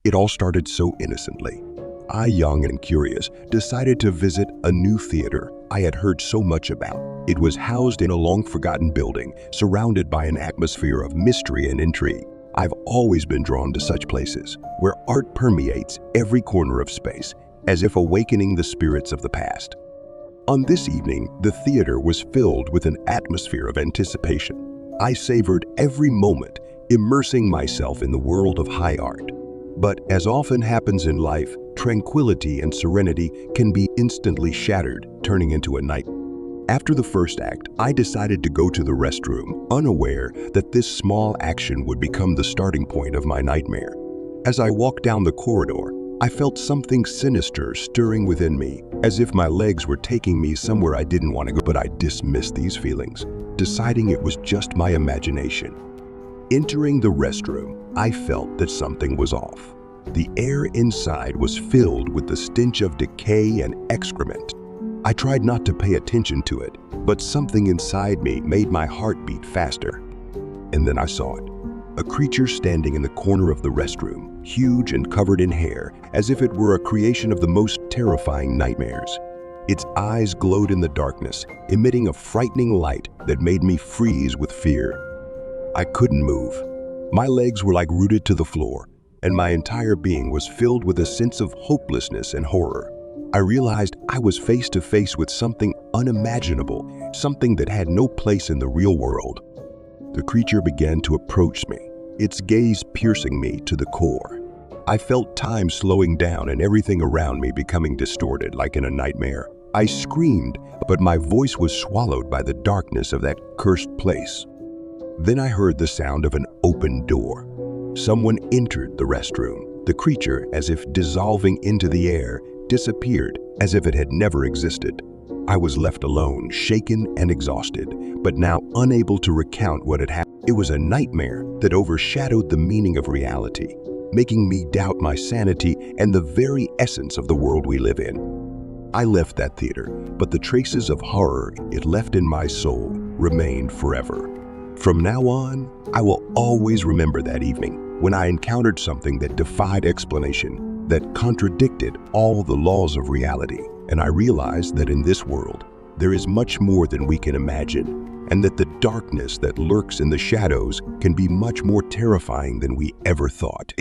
It all started so innocently. I, young and curious, decided to visit a new theater I had heard so much about. It was housed in a long-forgotten building, surrounded by an atmosphere of mystery and intrigue. I've always been drawn to such places, where art permeates every corner of space, as if awakening the spirits of the past. On this evening, the theater was filled with an atmosphere of anticipation. I savored every moment, immersing myself in the world of high art. But as often happens in life, tranquility and serenity can be instantly shattered, turning into a nightmare. After the first act, I decided to go to the restroom, unaware that this small action would become the starting point of my nightmare. As I walked down the corridor, I felt something sinister stirring within me, as if my legs were taking me somewhere I didn't want to go, but I dismissed these feelings, deciding it was just my imagination. Entering the restroom, I felt that something was off. The air inside was filled with the stench of decay and excrement. I tried not to pay attention to it, but something inside me made my heart beat faster. And then I saw it. A creature standing in the corner of the restroom, huge and covered in hair, as if it were a creation of the most terrifying nightmares. Its eyes glowed in the darkness, emitting a frightening light that made me freeze with fear. I couldn't move. My legs were like rooted to the floor, and my entire being was filled with a sense of hopelessness and horror. I realized I was face to face with something unimaginable, something that had no place in the real world. The creature began to approach me, its gaze piercing me to the core. I felt time slowing down and everything around me becoming distorted like in a nightmare. I screamed, but my voice was swallowed by the darkness of that cursed place. Then I heard the sound of an open door. Someone entered the restroom. The creature, as if dissolving into the air, disappeared as if it had never existed. I was left alone, shaken and exhausted, but now unable to recount what had happened. It was a nightmare that overshadowed the meaning of reality, making me doubt my sanity and the very essence of the world we live in. I left that theater, but the traces of horror it left in my soul remained forever. From now on, I will always remember that evening when I encountered something that defied explanation, that contradicted all the laws of reality. And I realized that in this world, there is much more than we can imagine, and that the darkness that lurks in the shadows can be much more terrifying than we ever thought.